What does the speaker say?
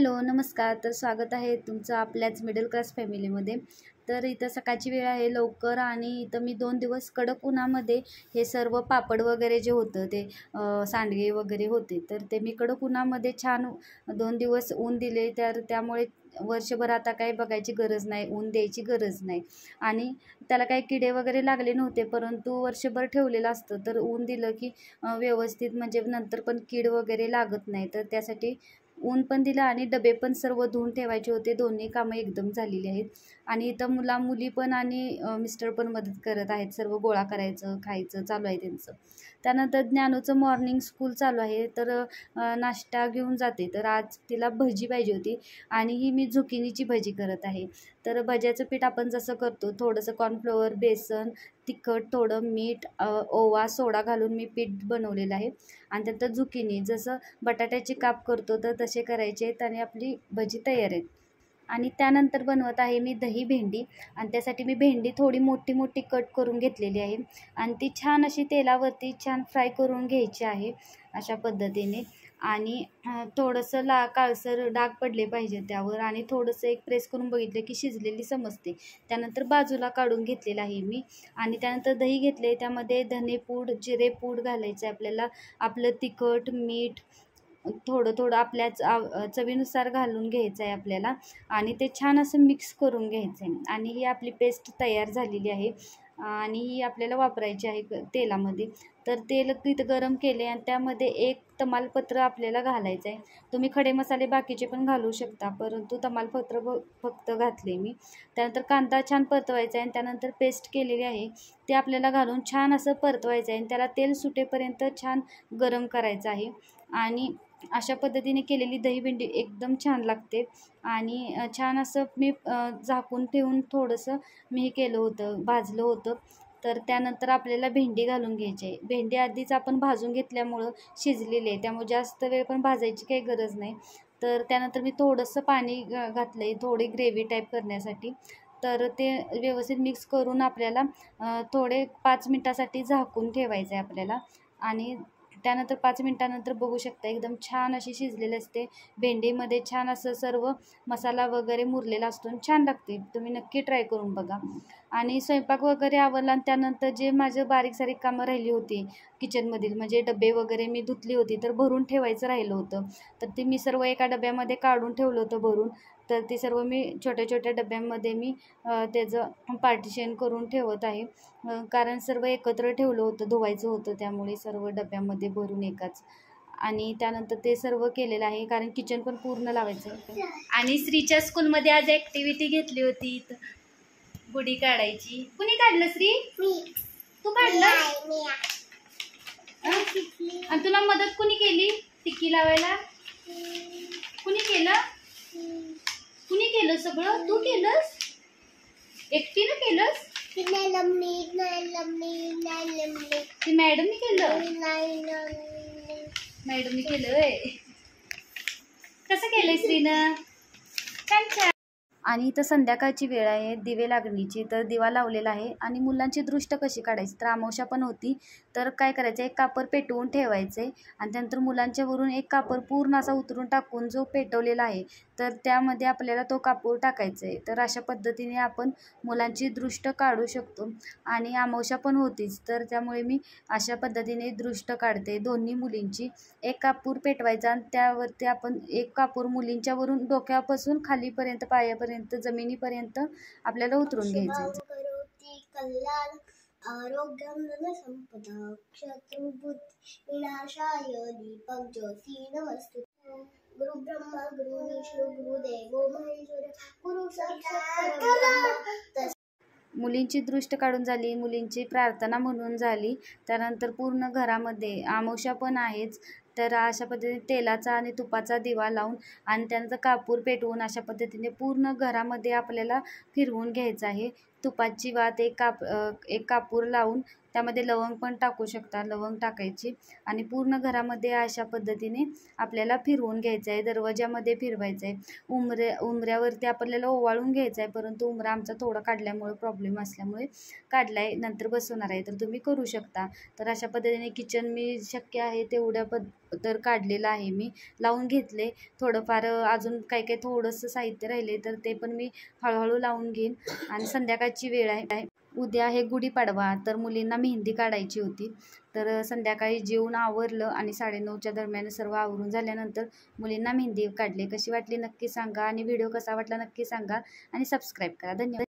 Hello नमस्कार. तर स्वागत आहे तुमचं आपल्याच मिडल क्लास फॅमिलीमध्ये. तर इथं सकाळची वेळ आहे लवकर आणि इथं मी 2 दिवस कडक उन्हामध्ये हे सर्व पापड वगैरे जे होतं ते सांडगे वगैरे होते, तर ते मी कडक उन्हामध्ये छान 2 दिवस ऊन दिले. तर त्यामुळे वर्षभर आता काही बघायची गरज नाही, ऊन द्यायची गरज नाही आणि त्याला काही किडे वगैरे लागले नव्हते. परंतु वर्षभर ठेवलेलं असतं तर ऊन दिलं की व्यवस्थित म्हणजे नंतर पण कीड वगैरे लागत नाही. तर त्यासाठी ऊन पण दिलं आणि डबे पण सर्व धुवून ठेवायचे होते. दोन्ही कामं एकदम झालेली आहेत आणि इथं मुली पण आणि मिस्टर पण मदत करत आहेत. सर्व गोळा करायचं, खायचं चालू आहे त्यांचं. त्यानंतर ज्ञानूचं मॉर्निंग स्कूल चालू आहे, तर नाश्ता घेऊन जाते. तर आज तिला भजी पाहिजे होती आणि ही मी झुकिनीची भजी करत आहे. तर भज्याचं पीठ आपण जसं करतो, थोडंसं कॉर्नफ्लोअर, बेसन, तिखट, थोडं मीठ, ओवा, सोडा घालून मी पीठ बनवलेलं आहे आणि त्यानंतर झुकिनी जसं बटाट्याचे काप करतो तर तसे करायचे आहेत आणि आपली भजी तयार आहेत. आणि त्यानंतर बनवत आहे मी दही भेंडी आणि त्यासाठी मी भेंडी थोडी मोठी मोठी कट करून घेतलेली आहे आणि ती छान अशी तेलावरती छान फ्राय करून घ्यायची आहे अशा पद्धतीने. आणि थोडंसं काळसर डाग पडले पाहिजे त्यावर आणि थोडंसं एक प्रेस करून बघितलं की शिजलेली समजते. त्यानंतर बाजूला काढून घेतलेलं आहे मी आणि त्यानंतर दही घेतले, त्यामध्ये धनेपूड, जिरेपूड घालायचं आहे आपल्याला, आपलं तिखट, मीठ थोडं थोडं आपल्या चवीनुसार घालून घ्यायचं आहे आपल्याला आणि ते छान असं मिक्स करून घ्यायचं आहे. आणि ही आपली पेस्ट तयार झालेली आहे आणि ही आपल्याला वापरायची आहे तेलामध्ये. तर तेल तिथं गरम केले आणि त्यामध्ये एक तमालपत्र आपल्याला घालायचं आहे. तुम्ही खडे मसाले बाकीचे पण घालू शकता, परंतु तमालपत्र फक्त घातले मी. त्यानंतर कांदा छान परतवायचा आहे आणि त्यानंतर पेस्ट केलेली आहे ते आपल्याला घालून छान असं परतवायचं आहे आणि त्याला तेल सुटेपर्यंत छान गरम करायचं आहे. आणि अशा पद्धतीने केलेली दही भेंडी एकदम छान लागते आणि छान असं मी झाकून ठेवून थोडंसं मी हे केलं होतं, भाजलं होतं. तर त्यानंतर आपल्याला भेंडी घालून घ्यायची आहे. भेंडी आधीच आपण भाजून घेतल्यामुळं शिजलेली आहे, त्यामुळे जास्त वेळ पण भाजायची काही गरज नाही. तर त्यानंतर मी थोडंसं पाणी घातलं आहे थोडी ग्रेव्ही टाईप करण्यासाठी. तर ते व्यवस्थित मिक्स करून आपल्याला थोडे 5 मिनटासाठी झाकून ठेवायचं आहे आपल्याला. आणि त्यानंतर 5 मिनटानंतर बघू शकता एकदम छान अशी शिजलेली असते. भेंडीमध्ये छान असं सर्व मसाला वगैरे मुरलेला असतो आणि छान लागते. तुम्ही नक्की ट्राय करून बघा. आणि स्वयंपाक वगैरे आवरला आणि त्यानंतर जे माझं बारीक सारीक कामं राहिली होती किचनमधील, म्हणजे डबे वगैरे मी धुतली होती तर भरून ठेवायचं राहिलं होतं, तर ते मी सर्व एका डब्यामध्ये काढून ठेवलं होतं भरून. तर ते सर्व मी छोट्या छोट्या डब्यांमध्ये मी त्याचं पार्टिशन करून ठेवत आहे, कारण सर्व एकत्र ठेवलं होतं, धुवायचं होतं, त्यामुळे सर्व डब्यामध्ये भरून एकाच. आणि त्यानंतर ते सर्व केलेलं आहे कारण किचन पण पूर्ण लावायचं होतं. आणि श्रीच्या स्कूलमध्ये आज ॲक्टिव्हिटी घेतली होती गुढी काढायची. कुणी काढलं श्री? तू काढलं? आणि तुला मदत कुणी केली टिक्की लावायला? कुणी केलं? कुणी केलं सगळं? तू केलंस? एकटीनं केलंस? ती मॅडमनी केलं? मॅडमनी केलं. कसं केलंय श्रीनं? छान छान. आणि इथं संध्याकाळची वेळ आहे, दिवे लागणीची. तर दिवा लावलेला आहे आणि मुलांची दृष्ट कशी काढायची, तर अमावस्या पण होती. तर काय करायचं, एक कापर पेटवून ठेवायचे आणि त्यानंतर मुलांच्यावरून एक कापर पूर्ण असा उतरून टाकून जो पेटवलेला आहे तर त्यामध्ये आपल्याला तो कापूर टाकायचा आहे. तर अशा पद्धतीने आपण मुलांची दृष्ट काढू शकतो. आणि अमावस्या पण होतीच, तर त्यामुळे मी अशा पद्धतीने दृष्ट काढते दोन्ही मुलींची. एक कापूर पेटवायचा आणि त्यावरती आपण एक कापूर मुलींच्यावरून डोक्यापासून खालीपर्यंत, पायापर्यंत, जमिनीपर्यंत आपल्याला उतरून घ्यायचं. आरोग्यम धनसंपदा शत्रुबुद्धी विनाशाय दीपक ज्योती नमस्ते. गुरु ब्रह्मा गुरु विष्णू गुरुदेवो महेश्वर गुरु साक्षात परब्रह्म. मुलींची दृष्ट काढून झाली, मुलींची प्रार्थना म्हणून झाली. त्यानंतर पूर्ण घरामध्ये अमावस्या पण आहेच, तर अशा पद्धतीने तेलाचा आणि तुपाचा दिवा लावून आणि त्यानंतर कापूर पेटवून अशा पद्धतीने पूर्ण घरामध्ये आपल्याला फिरवून घ्यायचं आहे. तुपाची वात एक कापूर लावून त्यामध्ये लवंग पण टाकू शकता, लवंग टाकायची आणि पूर्ण घरामध्ये अशा पद्धतीने आपल्याला फिरवून घ्यायचं आहे, दरवाजामध्ये फिरवायचं आहे. उंबऱ्यावरती आपल्याला ओवाळून घ्यायचं आहे, परंतु उंबरा आमचा थोडा काढल्यामुळे प्रॉब्लेम असल्यामुळे काढला आहे, नंतर बसवणार आहे, तर तुम्ही करू शकता. तर अशा पद्धतीने किचन मी शक्य आहे तेवढ्या तर काढलेलं आहे, मी लावून घेतले. थोडंफार अजून काही थोडंसं साहित्य राहिले तर ते पण मी हळूहळू लावून घेईन. आणि संध्याकाळची वेळ आहे, उद्या आहे गुढीपाडवा, तर मुलींना मेहंदी काढायची होती. तर संध्याकाळी जेवून आवरलं आणि 9:30च्या दरम्यान सर्व आवरून झाल्यानंतर मुलींना मेहंदी काढली. कशी वाटली नक्की सांगा आणि व्हिडिओ कसा वाटला नक्की सांगा आणि सबस्क्राईब करा. धन्यवाद.